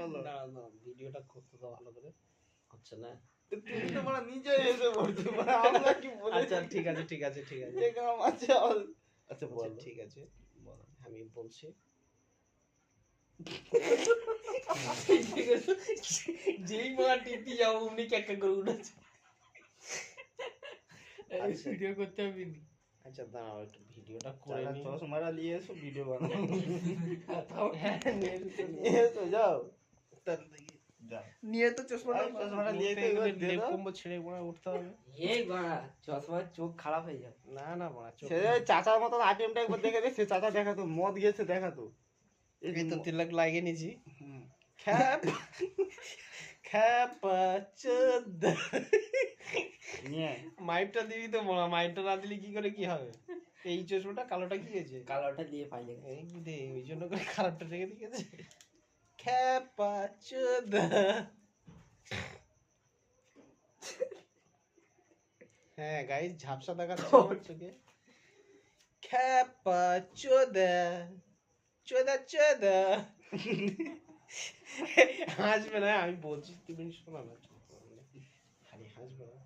হলো না না ভিডিওটা করতে তো ভালো করে হচ্ছে না। তুমি তো মানে নিজে এসে বলছো মানে আমরা কি বলে আচ্ছা ঠিক আছে ঠিক আছে ঠিক আছে যে কাম আছে আচ্ছা বল ঠিক আছে আমি বলছি। যেই মারা টিপি যাও অমনি একটা করে উঠেছে। ভিডিও করতে হবে নি। আচ্ছা দাঁড়াও একটু ভিডিওটা করে চালা নিই। চশমাটা নিয়ে এসো ভিডিও বানাও হ্যাঁ নিয়ে এসো। নিয়ে এসো যাও তাহলে দেখি। যাও নিয়ে তো চশমাটা আরে চশমাটা নিয়ে উঠতে এসো গেলে এবার দিয়ে লেপ দাও কম্বল ছেড়ে পড়ে উঠতে হবে। এই বাড়া চশমার চোখ খারাপ হয়ে যাবে। না না মারা চোখ সে চাচার মতন আইটেমটা একবার দেখে দে সে চাচা দেখাতো মদ গিয়েছে দেখাতো এই তো 3 লাখ লাগিয়ে নিয়েছি। হুম। খ্যাপ খ্যাপ চোদ নিয়ে মাইপটা দিবি তো মারা, মাইপটা না দিলে কি করে কি হবে? এই চশমাটা কালোটা কি হয়েছে? কালোটা দিয়ে পাইলে এই দে ওই জন্য করে খারাপটা রেখে দিয়েছে। খ্যাপা চোদ হ্যাঁ গাইস ঝাপসা দেখাচ্ছে আমার চোখে। খ্যাপা চোদা চোদা চোদা হাসবে না, আমি বলছি তুমি শোনা না। আরে হাসবে না।